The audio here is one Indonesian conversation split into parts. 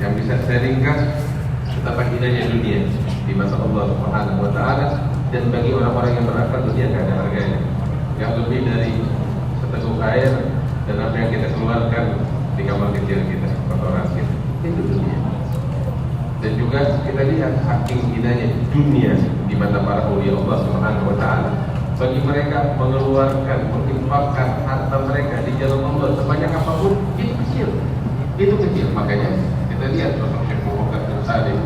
yang bisa saya ringkas betapa indahnya dunia di mata Allah Subhanahu wa Ta'ala, dan bagi orang-orang yang berakal dunia tidak ada harganya. Yang lebih dari seteguk air dan apa yang kita keluarkan di kamar kecil kita, kotoran kita, itu dunia. Dan juga kita lihat saking indahnya dunia di mata para aulia Allah Subhanahu wa Ta'ala. Bagi mereka mengeluarkan, menginfakkan harta mereka di jalan Allah sebanyak apapun, itu kecil. Itu kecil. Makanya kita lihat Sosok Syekh Muhammad bin Salim,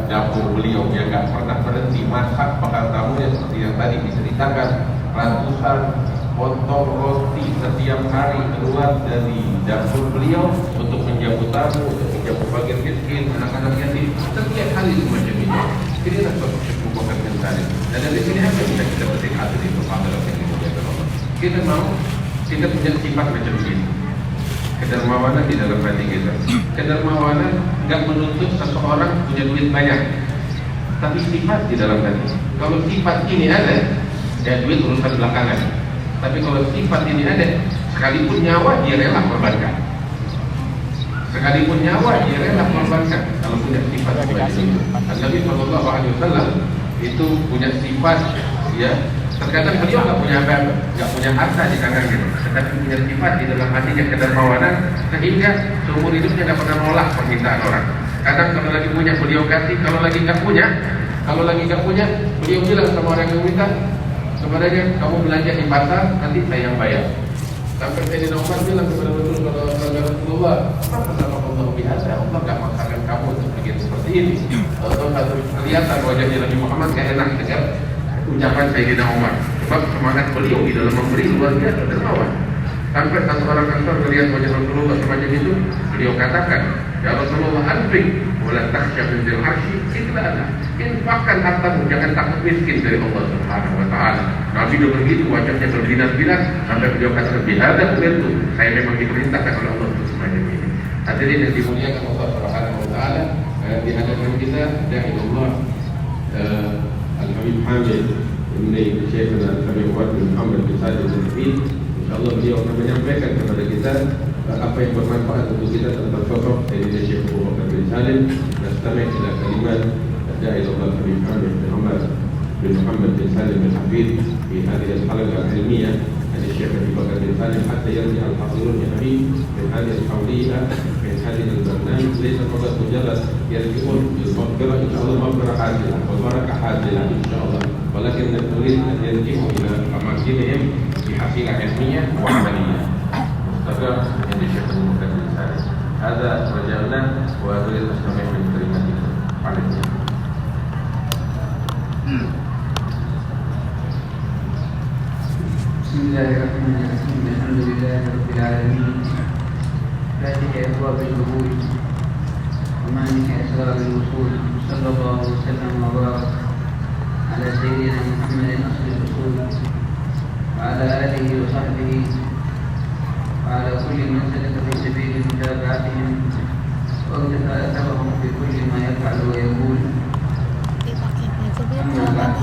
dapur beliau yang nggak pernah berhenti masak bakal tamunya, seperti yang tadi diceritakan, ratusan potong roti setiap hari keluar dari dapur beliau untuk menjamu tamu, untuk menjamu fakir miskin, anak-anak yatim, setiap hari semacam ini. Inilah Sosok Syekh Muhammad bin Salim. Dan dari sini apa yang bisa kita petik hati di kepada Allah? Kita mau kita punya sifat macam ini. Kedermawanan di dalam hati kita. Kedermawanan nggak menuntut seseorang punya duit banyak, tapi sifat di dalam hati. Kalau sifat ini ada, ya duit urusan belakangan. Tapi kalau sifat ini ada, sekalipun nyawa dia rela korbankan. Sekalipun nyawa dia rela korbankan kalau punya sifat seperti itu. Nabi Shallallahu Alaihi Wasallam itu punya sifat, ya. Terkadang beliau nggak punya apa-apa, nggak punya harta di tangannya, tetapi punya sifat di dalam hatinya kedermawanan, sehingga seumur hidupnya nggak pernah nolak permintaan orang. Kadang kalau lagi punya beliau kasih, kalau lagi nggak punya, beliau bilang sama orang yang minta kepadanya, kamu belanja di pasar, nanti saya yang bayar. Sampai Sayyidina Umar bilang kepada Rasulullah, apa sama Allah biasa, Allah nggak maksakan kamu untuk bikin seperti ini. Kalau kelihatan wajahnya Nabi Muhammad kayak enak dengar ucapan Sayyidina Umar, sebab semangat beliau di dalam memberi luar biasa dermawan. Sampai satu orang Ansar melihat wajah Rasulullah semacam itu, beliau katakan, ya Rasulullah, anfik wala takhsha min dzil arsy illa ana. Infakkan hartamu, jangan takut miskin dari Allah Subhanahu wa Ta'ala. Nabi itu begitu, wajahnya berbinas-binas, sampai beliau katakan, bihadza umirtu, saya memang diperintahkan oleh Allah untuk semacam ini. Hadirin yang dimuliakan Allah Subhanahu wa Ta'ala, di hadapan kita dai Allah Al-Habib Hamid ini Syekhna Al-Habib bin Muhammad bin Salim bin InsyaAllah beliau akan menyampaikan kepada kita apa yang bermanfaat untuk kita tentang sosok Sayyidina Syekh Muhammad bin Salim. Nastami' ila kalimat Dai Allah Al-Habib Hamid bin Muhammad bin Salim al-Hafidh fi hadhihi al-halaqah al-ilmiyah عن الشيخ أبي بكر بن سالم حتى يرجع الحاضرون يا حبيب من هذه الحولية من هذه البرنامج ليس فقط مجرد يرجعون بالمغفرة إن شاء الله مغفرة عاجلة والبركة عاجلة إن شاء الله، ولكن نريد أن يرجعوا إلى أماكنهم بحصيلة علمية وعملية مستقرة عند الشيخ أبي بكر بن سالم. هذا رجعنا وأريد أستمع من كلماتكم. عليكم. بسم الله الرحمن الرحيم. الحمد لله رب العالمين، فاتح أبواب القبول ومالك أسرار الوصول، صلى الله وسلم وبارك على سيدنا محمد أصل الأصول وعلى آله وصحبه وعلى كل من سلك في سبيل متابعتهم واقتفى أثرهم في كل ما يفعل ويقول. أما بعد.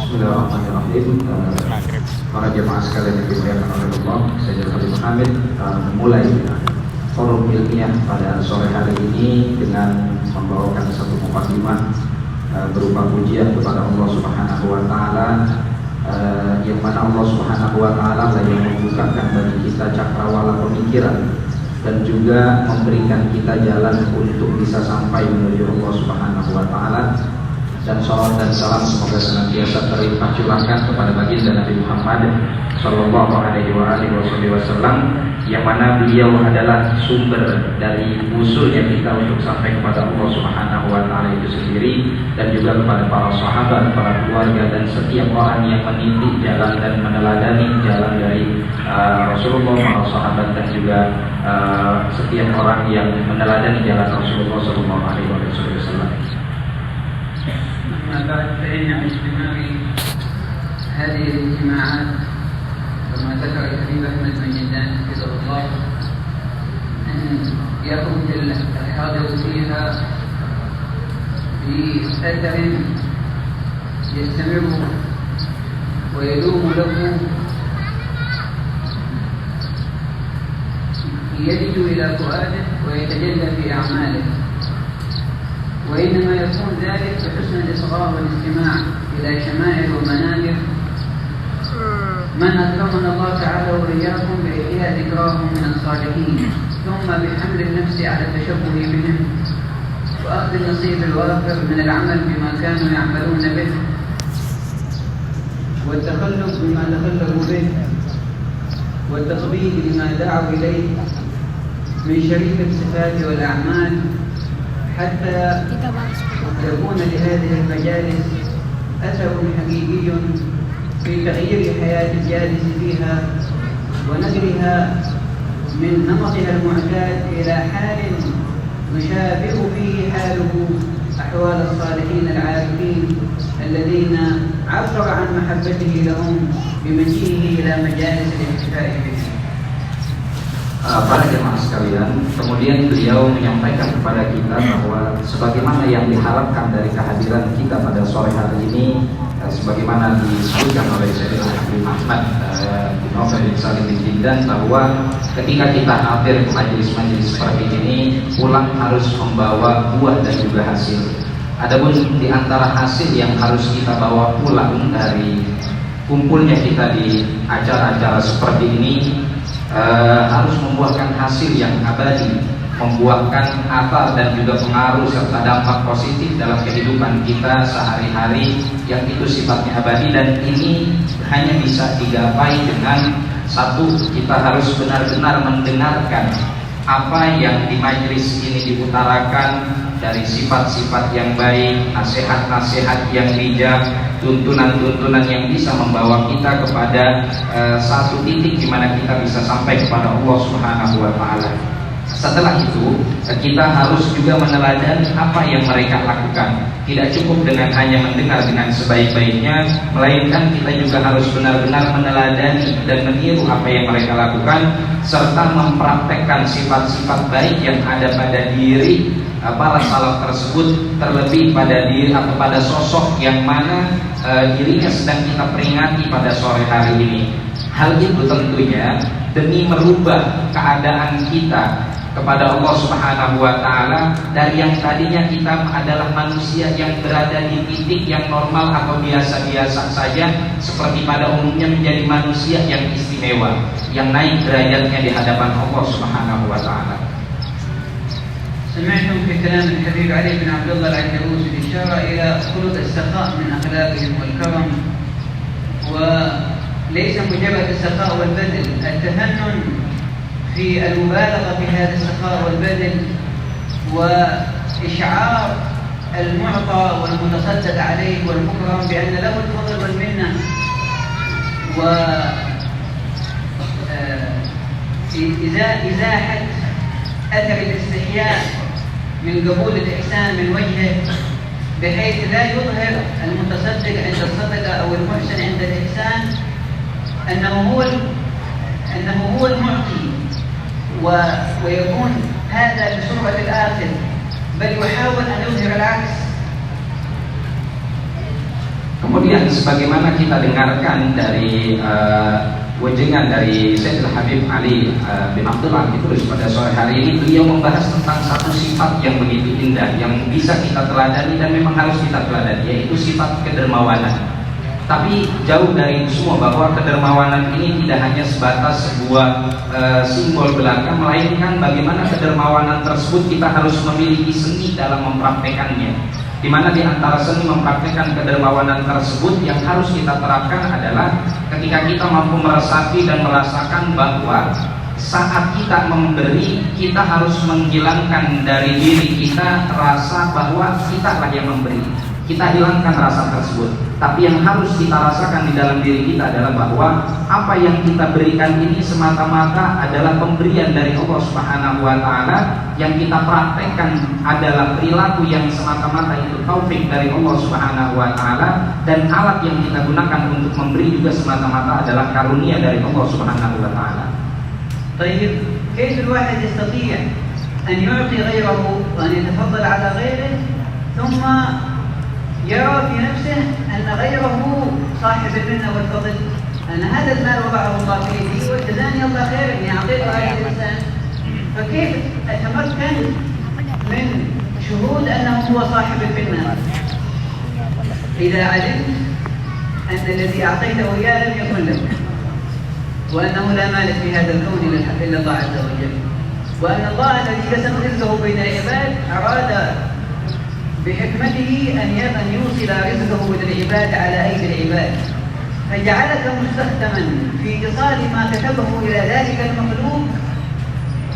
Bismillahirrahmanirrahim. Para jemaah sekalian yang dimuliakan oleh Allah, saya Habib Hamid memulai forum ilmiah pada sore hari ini dengan membawakan satu mukadimah berupa pujian kepada Allah Subhanahu wa Ta'ala, yang mana Allah Subhanahu wa Ta'ala yang membukakan bagi kita cakrawala pemikiran dan juga memberikan kita jalan untuk bisa sampai menuju Allah Subhanahu wa Ta'ala. Dan salawat dan salam semoga senantiasa terlimpah curahkan kepada baginda Nabi Muhammad Sallallahu Alaihi Wasallam, yang mana beliau adalah sumber dari usulnya kita untuk sampai kepada Allah Subhanahu Wa Taala itu sendiri, dan juga kepada para sahabat, para keluarga, dan setiap orang yang meniti jalan dan meneladani jalan dari Rasulullah, para sahabat, dan juga setiap orang yang meneladani jalan Rasulullah Sallallahu Alaihi Wasallam. أما بعد فإن من ثمار هذه الاجتماعات كما ذكر الحبيب أحمد بن جدان حفظه الله أن يخرج الحاضر فيها بأثر يستمر ويدوم له، يلج إلى فؤاده ويتجلى في أعماله، وإنما يكون ذلك بحسن الإصغاء والاستماع إلى شمائل ومنابر من أكرمنا الله تعالى وإياكم بإحياء ذكراهم من الصالحين، ثم بحمل النفس على التشبه بهم وأخذ النصيب الوافر من العمل بما كانوا يعملون به والتخلق بما تخلقوا به والتطبيق لما دعوا إليه من شريف الصفات والأعمال، حتى يكون لهذه المجالس أثر حقيقي في تغيير حياة الجالس فيها ونقلها من نمطها المعتاد إلى حال يشابه فيه حاله أحوال الصالحين العارفين الذين عبر عن محبته لهم بمجيئه إلى مجالس الاحتفاء بهم. Para jemaah sekalian, kemudian beliau menyampaikan kepada kita bahwa sebagaimana yang diharapkan dari kehadiran kita pada sore hari ini, sebagaimana disebutkan oleh Sayyidina Habib Ahmad bin Novel bin Salim bin Jindan, bahwa ketika kita hadir ke majelis-majelis seperti ini, pulang harus membawa buah dan juga hasil. Adapun di antara hasil yang harus kita bawa pulang dari kumpulnya kita di acara-acara seperti ini, harus membuahkan hasil yang abadi, membuahkan athar dan juga pengaruh serta dampak positif dalam kehidupan kita sehari-hari yang itu sifatnya abadi. Dan ini hanya bisa digapai dengan satu, kita harus benar-benar mendengarkan apa yang di majelis ini diutarakan dari sifat-sifat yang baik, nasihat-nasihat yang bijak, tuntunan-tuntunan yang bisa membawa kita kepada satu titik di mana kita bisa sampai kepada Allah Subhanahu wa Ta'ala. Setelah itu, kita harus juga meneladani apa yang mereka lakukan. Tidak cukup dengan hanya mendengar dengan sebaik-baiknya, melainkan kita juga harus benar-benar meneladani dan meniru apa yang mereka lakukan, serta mempraktekkan sifat-sifat baik yang ada pada diri para salaf tersebut, terlebih pada diri atau pada sosok yang mana dirinya sedang kita peringati pada sore hari ini. Hal itu tentunya demi merubah keadaan kita kepada Allah Subhanahu wa Ta'ala, dari yang tadinya kita adalah manusia yang berada di titik yang normal atau biasa-biasa saja, seperti pada umumnya menjadi manusia yang istimewa, yang naik derajatnya di hadapan Allah Subhanahu wa Ta'ala. سمعتم في كلام الحبيب علي بن عبد الله العنكبوت الإشارة إلى خلق السخاء من أخلاقهم والكرم، وليس مجرد السخاء والبذل، التفنن في المبالغة في هذا السخاء والبذل وإشعار المعطى والمتصدق عليه والمكرم بأن له الفضل والمنة، وإزاحة أثر الاستحياء من قبول الإحسان من وجهه، بحيث لا يظهر المتصدق عند الصدقة أو المحسن عند الإحسان أنه هو المعطي، ويكون هذا بصورة الآخر، بل يحاول أن يظهر العكس. Kemudian sebagaimana kita dengarkan dari wejangan dari Sayyidina Habib Ali bin Abdullah ditulis pada sore hari ini, beliau membahas tentang satu sifat yang begitu indah yang bisa kita teladani dan memang harus kita teladani, yaitu sifat kedermawanan. Tapi jauh dari itu semua, bahwa kedermawanan ini tidak hanya sebatas sebuah simbol belaka, melainkan bagaimana kedermawanan tersebut kita harus memiliki seni dalam mempraktekannya. Di mana di antara seni mempraktekkan kedermawanan tersebut yang harus kita terapkan adalah ketika kita mampu meresapi dan merasakan bahwa saat kita memberi, kita harus menghilangkan dari diri kita rasa bahwa kita lah yang memberi. Kita hilangkan rasa tersebut. Tapi yang harus kita rasakan di dalam diri kita adalah bahwa apa yang kita berikan ini semata-mata adalah pemberian dari Allah Subhanahu wa Ta'ala. Yang kita praktekkan adalah perilaku yang semata-mata itu taufik dari Allah Subhanahu wa Ta'ala, dan alat yang kita gunakan untuk memberi juga semata-mata adalah karunia dari Allah Subhanahu wa Ta'ala. طيب كيف الواحد يستطيع أن يعطي غيره وأن يتفضل على غيره ثم يرى في نفسه أن غيره صاحب المنة والفضل، أن هذا المال وضعه الله في يدي وجزاني الله خير إني أعطيته هذا الإنسان، فكيف أتمكن من شهود أنه هو صاحب المنة إذا علمت أن الذي أعطيته إياه لم يكن لك، وأنه لا مالك في هذا الكون إلا الله عز وجل، وأن الله الذي قسم رزقه بين العباد أراد بحكمته أن يوصل رزقه للعباد على أيدي العباد، فجعلك مستخدما في إيصال ما كتبه إلى ذلك المخلوق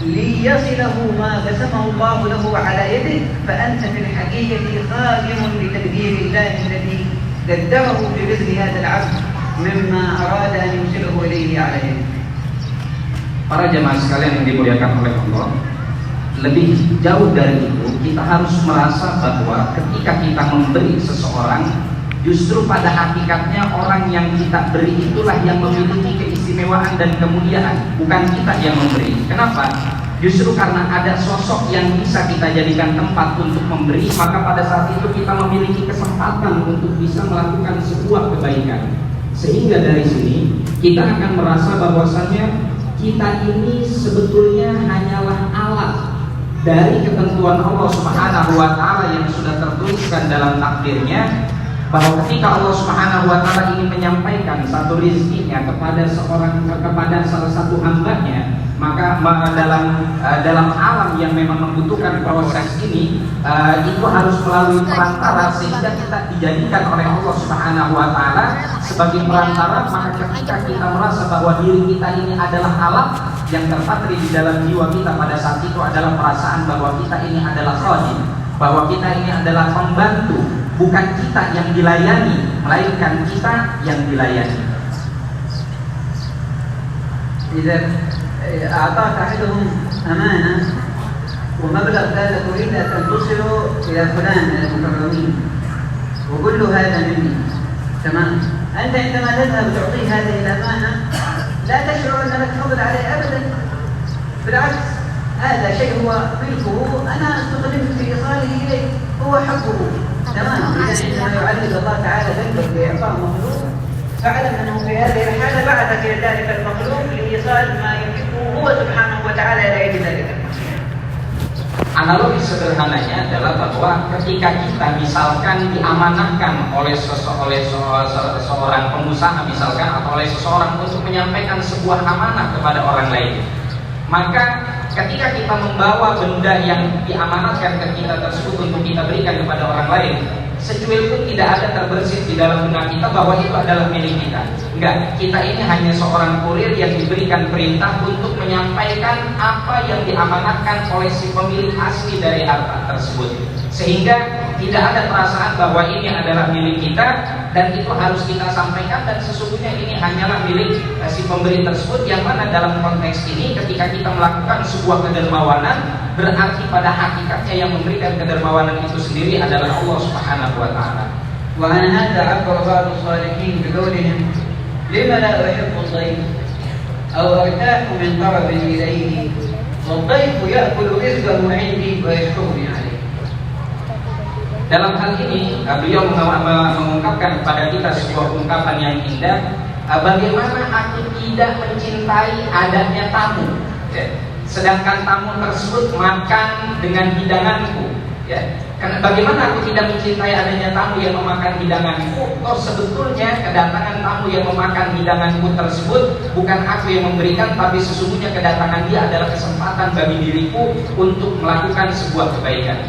ليصله ما قسمه الله له على يده، فأنت في الحقيقة خادم لتقدير الله الذي قدره برزق هذا العبد مما أراد أن يوصله إليه على يده. Para jemaah sekalian yang dimuliakan oleh Allah, lebih jauh dari itu kita harus merasa bahwa ketika kita memberi seseorang, justru pada hakikatnya orang yang kita beri itulah yang memiliki keistimewaan dan kemuliaan, bukan kita yang memberi. Kenapa? Justru karena ada sosok yang bisa kita jadikan tempat untuk memberi, maka pada saat itu kita memiliki kesempatan untuk bisa melakukan sebuah kebaikan. Sehingga dari sini kita akan merasa bahwasannya kita ini sebetulnya hanyalah alat dari ketentuan Allah Subhanahu wa Ta'ala yang sudah tertuliskan dalam takdirnya, bahwa ketika Allah Subhanahu wa Ta'ala ingin menyampaikan satu rizkinya kepada salah satu hambanya, maka dalam alam yang memang membutuhkan proses ini, itu harus melalui perantara, sehingga kita dijadikan oleh Allah Subhanahu wa Ta'ala sebagai perantara. Maka ketika kita merasa bahwa diri kita ini adalah alat, yang terpatri di dalam jiwa kita pada saat itu adalah perasaan bahwa kita ini adalah khadim, bahwa kita ini adalah pembantu, bukan kita yang dilayani, melainkan kita yang dilayani. إذا أعطاك أحدهم أمانة ومبلغ لا تريد أن تصله إلى فلان من المكرمين وقل له هذا مني، تمام؟ أنت عندما تذهب تعطيه هذه الأمانة لا تشعر أن لك فضل عليه أبدا، بالعكس هذا شيء هو ملكه، أنا استخدمت في إيصاله إليه، هو حقه، تمام؟ إذا عندما يعلق الله تعالى ذنبك بإعطاء مخلوق، فاعلم أنه في هذه الحالة بعثك إلى ذلك المخلوق لإيصال ما يحبه هو سبحانه وتعالى إلى يد ذلك. Analogi sederhananya adalah bahwa ketika kita misalkan diamanahkan oleh seorang pengusaha misalkan, atau oleh seseorang untuk menyampaikan sebuah amanah kepada orang lain, maka ketika kita membawa benda yang diamanatkan ke kita tersebut untuk kita berikan kepada orang lain, secuil pun tidak ada terbersit di dalam benak kita bahwa itu adalah milik kita. Enggak, kita ini hanya seorang kurir yang diberikan perintah untuk menyampaikan apa yang diamanatkan oleh si pemilik asli dari harta tersebut. Sehingga tidak ada perasaan bahwa ini adalah milik kita dan itu harus kita sampaikan, dan sesungguhnya ini hanyalah milik si pemberi tersebut, yang mana dalam konteks ini ketika kita melakukan sebuah kedermawanan, berarti pada hakikatnya yang memberikan kedermawanan itu sendiri adalah Allah Subhanahu wa Ta'ala. وعن هذا عبر بعض الصالحين بقولهم: لما لا أحب الضيف أو أرتاح من طرب إليه والضيف يأكل رزقه عندي ويشكرني عليه. Dalam hal ini beliau mengungkapkan kepada kita sebuah ungkapan yang indah, bagaimana aku tidak mencintai adanya tamu, ya. Sedangkan tamu tersebut makan dengan hidanganku, ya. Karena bagaimana aku tidak mencintai adanya tamu yang memakan hidanganku? Toh sebetulnya kedatangan tamu yang memakan hidanganku tersebut bukan aku yang memberikan, tapi sesungguhnya kedatangan dia adalah kesempatan bagi diriku untuk melakukan sebuah kebaikan.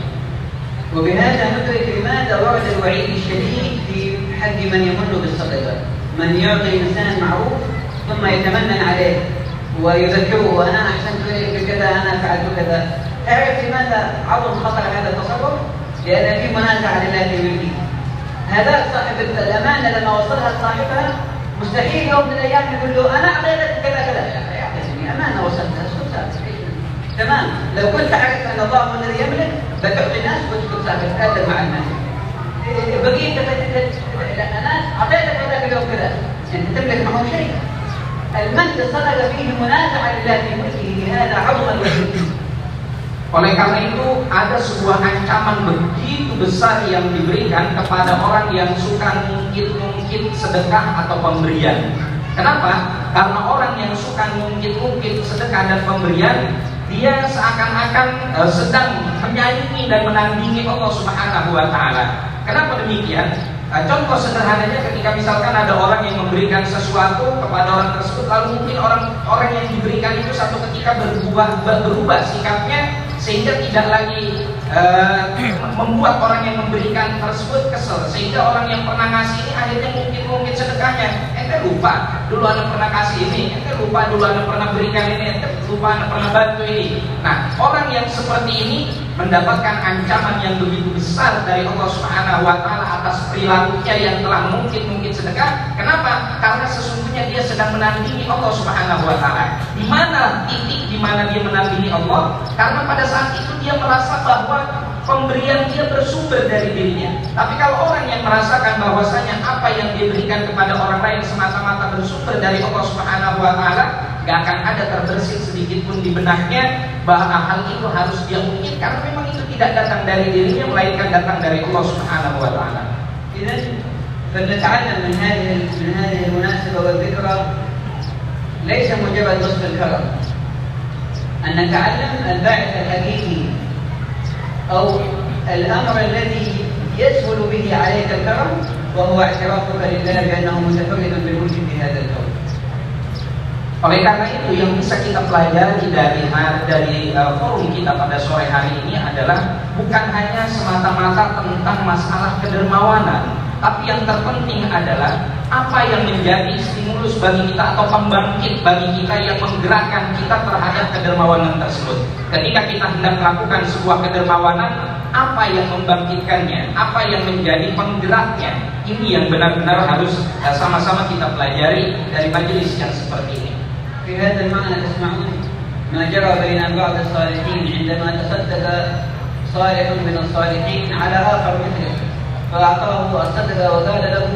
وبهذا ندرك لماذا ورد الوعيد الشديد في حق من يمن بالصدقة، من يعطي إنسان معروف ثم يتمنن عليه ويذكره: أنا أحسنت إليك بكذا، أنا فعلت كذا. تعرف لماذا عظم خطر هذا التصرف؟ لأن في منازعة لله في ملكه. هذا صاحب الأمانة لما وصلها لصاحبها مستحيل يوم من الأيام يقول له: أنا أعطيتك كذا كذا، يعطيني أمانة وصلتها، تمام. لو كنت عارف أن الله هو الذي يملك بتعطي الناس وتكون تتكلم مع الناس. بقيت أنا أعطيتك كذا اليوم كذا، أنت تملك معه شيء. المن صدق فيه منازعة لله في ملكه، هذا عظم الوجود. Oleh karena itu ada sebuah ancaman begitu besar yang diberikan kepada orang yang suka ngungkit-ngungkit sedekah atau pemberian. Kenapa? Karena orang yang suka ngungkit-ngungkit sedekah dan pemberian, dia seakan-akan sedang menyaingi dan menandingi Allah Subhanahu wa taala. Kenapa demikian? Contoh sederhananya ketika misalkan ada orang yang memberikan sesuatu kepada orang tersebut, lalu mungkin orang yang diberikan itu satu ketika berubah sikapnya sehingga tidak lagi membuat orang yang memberikan tersebut kesel, sehingga orang yang pernah ngasih ini akhirnya mungkin sedekahnya ente lupa dulu anak pernah kasih ini, ente lupa dulu anak pernah berikan ini, ente lupa anak pernah bantu ini. Nah, orang yang seperti ini mendapatkan ancaman yang begitu besar dari Allah Subhanahu wa taala atas perilakunya yang telah mungkin sedekah. Kenapa? Karena sesungguhnya dia sedang menandingi Allah Subhanahu wa taala. Di mana titik di mana dia menandingi Allah? Karena pada saat itu dia merasa bahwa pemberian dia bersumber dari dirinya. Tapi kalau orang yang merasakan bahwasanya apa yang dia berikan kepada orang lain semata-mata bersumber dari Allah Subhanahu wa taala, gak akan ada terbersit sedikit pun di benaknya bahwa hal itu harus dia ungkit, karena memang itu tidak datang dari dirinya melainkan datang dari Allah Subhanahu wa taala. إذن فلنتعلم من هذه المناسبة والذكرى ليس مجرد وصف الكرم، أن نتعلم الباعث الحقيقي أو الأمر الذي يسهل به عليك الكرم، وهو اعترافك لله بأنه متفرد بالوجود في هذا الكون. Oleh karena itu yang bisa kita pelajari dari forum kita pada sore hari ini adalah bukan hanya semata-mata tentang masalah kedermawanan, tapi yang terpenting adalah apa yang menjadi stimulus bagi kita atau pembangkit bagi kita yang menggerakkan kita terhadap kedermawanan tersebut. Ketika kita hendak melakukan sebuah kedermawanan, apa yang membangkitkannya, apa yang menjadi penggeraknya, ini yang benar-benar harus sama-sama kita pelajari dari majelis yang seperti ini. في هذا المعنى تسمعون ما جرى بين بعض الصالحين عندما تصدق صالح من الصالحين على آخر مثله فأعطاه الصدقة وقال له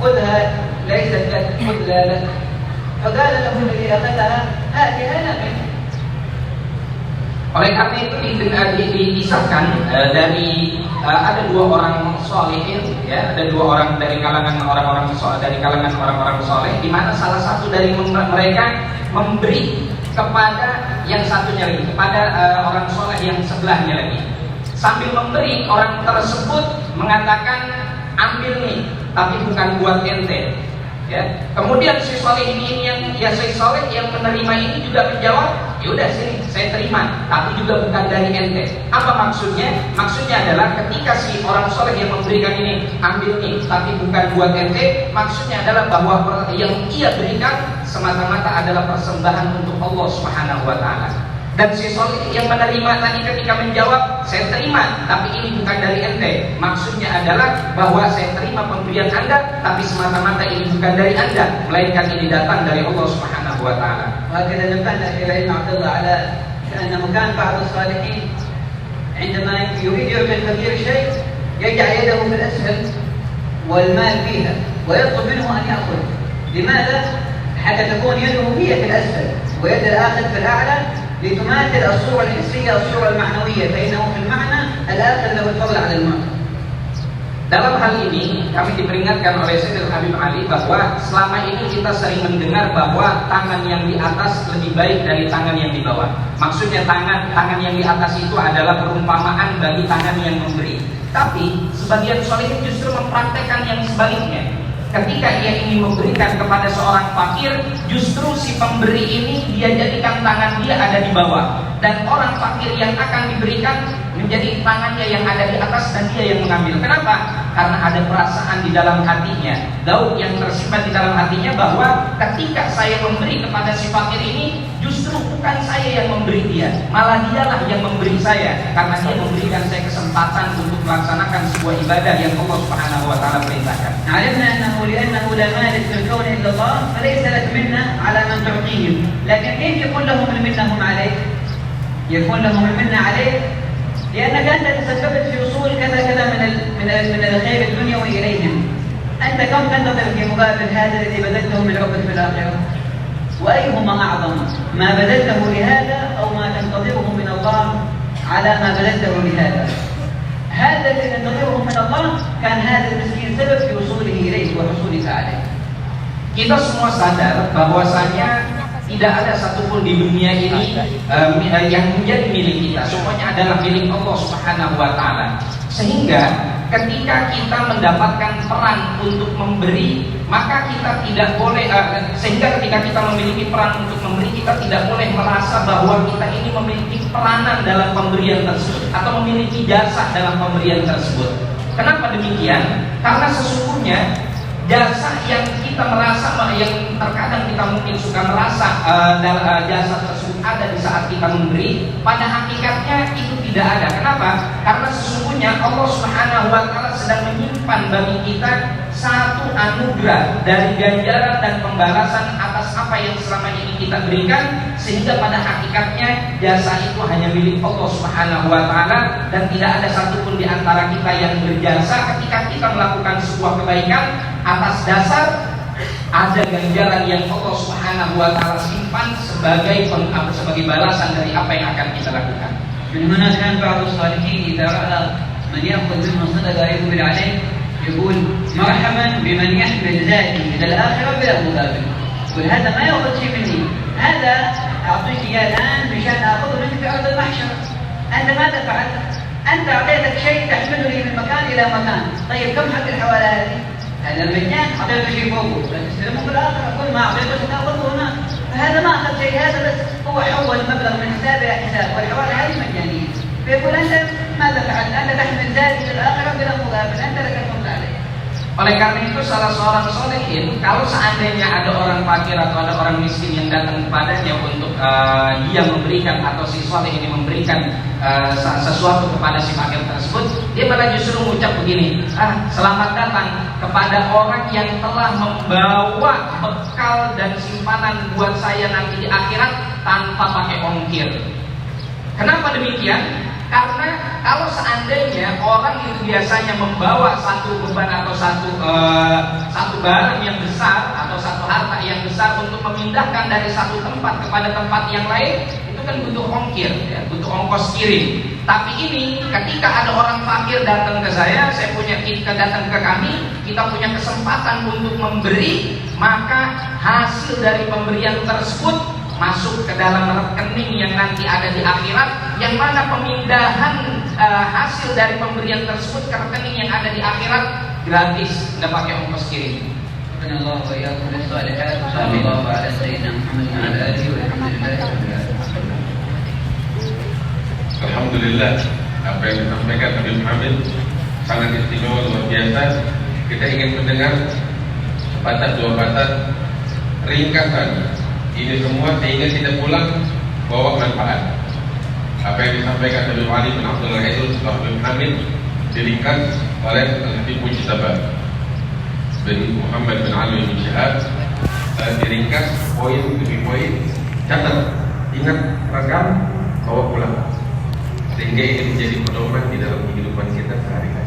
خذها ليست لك خذها لك، فقال له الذي أخذها هاتها لك. Oleh karena itu disahkan dari ada dua orang solehin, ya, ada dua orang dari kalangan orang-orang soleh, di mana salah satu dari mereka memberi kepada yang satunya lagi, kepada orang soleh yang sebelahnya lagi. Sambil memberi, orang tersebut mengatakan ambil nih, tapi bukan buat ente. Ya. Kemudian si soleh ini si soleh yang menerima ini juga menjawab, yaudah sini saya terima, tapi juga bukan dari ente. Apa maksudnya? Maksudnya adalah ketika si orang soleh yang memberikan ini ambil nih, tapi bukan buat ente, maksudnya adalah bahwa yang ia berikan semata-mata adalah persembahan untuk Allah Subhanahu wa taala. Dan si soleh yang menerima tadi ketika menjawab, saya terima, tapi ini bukan dari ente. Maksudnya adalah bahwa saya terima pemberian anda, tapi semata-mata ini bukan dari anda, melainkan ini datang dari Allah Subhanahu wa taala. وهكذا نبهنا في علم عبد الله على أنه كان بعض الصالحين عندما يريد يعطي الفقير شيء يجعل يده في الأسفل والمال فيها ويطلب منه أن يأخذ. لماذا؟ حتى تكون يده هي في الأسفل ويد الآخر في الأعلى، لتماثل الصورة الحسية الصورة المعنوية، فإنه في المعنى الآخر له الفضل على المعطي. Dalam hal ini kami diperingatkan oleh Sayyidina Habib Ali bahwa selama ini kita sering mendengar bahwa tangan yang di atas lebih baik dari tangan yang di bawah. Maksudnya tangan yang di atas itu adalah perumpamaan bagi tangan yang memberi. Tapi sebagian sholihin justru mempraktekkan yang sebaliknya. Ketika ia ingin memberikan kepada seorang fakir, justru si pemberi ini dia jadikan tangan dia ada di bawah, dan orang fakir yang akan diberikan menjadi tangannya yang ada di atas dan dia yang mengambil. Kenapa? Karena ada perasaan di dalam hatinya, daud yang tersimpan di dalam hatinya bahwa ketika saya memberi kepada si fakir ini, justru bukan saya yang memberi dia, malah dialah yang memberi saya, karena dia memberikan saya kesempatan untuk melaksanakan sebuah ibadah yang Allah Subhanahu wa taala perintahkan. علمنا لأنه لا مالك في الكون إلا الله فليس لك منة على من تعطيهم، لكن كيف يكون لهم المنة هم عليك؟ يكون لهم المنة عليك لأنك أنت تسببت في وصول كذا من الخير الدنيوي إليهم. أنت كم تنتظر في مقابل هذا الذي بذلته من عقد في الآخرة؟ وأيهما أعظم، ما بذلته لهذا أو ما تنتظره من الله على ما بذلته لهذا؟ هذا الذي ننتظره من الله كان هذا المسكين سبب في وصوله إليه وحصولك عليه. Kita semua sadar bahwasanya tidak ada satupun di dunia ini yang menjadi milik kita. Semuanya adalah milik Allah Subhanahu wa Ta'ala. Sehingga ketika kita mendapatkan peran untuk memberi, maka kita tidak boleh sehingga ketika kita memiliki peran untuk memberi, kita tidak boleh merasa bahwa kita ini memiliki peranan dalam pemberian tersebut atau memiliki jasa dalam pemberian tersebut. Kenapa demikian? Karena sesungguhnya jasa yang kita merasa, yang terkadang kita mungkin suka merasa jasa tersebut ada di saat kita memberi, pada hakikatnya itu tidak ada. Kenapa? Karena sesungguhnya Allah Subhanahu wa Ta'ala sedang menyimpan bagi kita satu anugerah dari ganjaran dan pembalasan atas apa yang selama ini kita berikan, sehingga pada hakikatnya jasa itu hanya milik Allah Subhanahu wa Ta'ala, dan tidak ada satupun di antara kita yang berjasa ketika kita melakukan sebuah kebaikan atas dasar ada ganjaran yang Allah Subhanahu wa Ta'ala simpan sebagai balasan dari apa yang akan kita lakukan. من هنا كان بعض الصالحين إذا رأى من يأخذ منه صدقة يقبل عليه يقول مرحبا بمن يحمل زادي إلى الآخرة بلا مقابل. يقول هذا ما يأخذ شيء مني، هذا أعطيك إياه الآن مشان آخذه منك في أرض المحشر. أنت ماذا فعلت؟ أنت أعطيتك شيء تحمله من مكان إلى مكان. طيب كم حق الحوالة هذه؟ هذا المجان أعطيته شيء فوقه، تستلمه في الآخرة. كل ما أعطيته ستأخذه هناك. فهذا ما أخذ شيء، هذا بس هو حول المبلغ من حساب إلى حساب، والحوالة هذه مجانية. فيقول أنت ماذا فعلت؟ أنت تحمل ذلك إلى الآخرة بلا مقابل، أنت لك الفضل عليه. Oleh karena itu salah seorang solehin, kalau seandainya ada orang fakir atau ada orang miskin yang datang kepadanya untuk dia memberikan, atau si soleh ini memberikan sesuatu kepada si fakir tersebut, dia malah justru mengucap begini, selamat datang kepada orang yang telah membawa bekal dan simpanan buat saya nanti di akhirat tanpa pakai ongkir. Kenapa demikian? Karena kalau seandainya orang itu biasanya membawa satu beban atau satu barang yang besar atau satu harta yang besar untuk memindahkan dari satu tempat kepada tempat yang lain, itu kan butuh ongkir, ya, butuh ongkos kirim. Tapi ini ketika ada orang fakir datang ke saya punya, kita datang ke kami, kita punya kesempatan untuk memberi, maka hasil dari pemberian tersebut masuk ke dalam rekening yang nanti ada di akhirat, yang mana pemindahan hasil dari pemberian tersebut ke rekening yang ada di akhirat gratis, nggak pakai ongkos kirim. Allah wa iyyakum bis-shalihat. Sallallahu ala sayyidina Muhammad wa ala alihi wa sahbihi. Alhamdulillah, apa yang disampaikan Habib Hamid sangat istimewa, luar biasa. Kita ingin mendengar sepatah dua patah ringkasan ini semua sehingga kita pulang bawa manfaat. Apa yang disampaikan Habib Ali bin Abdul Aziz Habib Hamid diringkas oleh Habib Mujtaba bin Muhammad bin Ali bin Syihab, diringkas poin demi poin, catat, ingat, rekam, bawa pulang, sehingga ini menjadi pedoman di dalam kehidupan kita sehari-hari.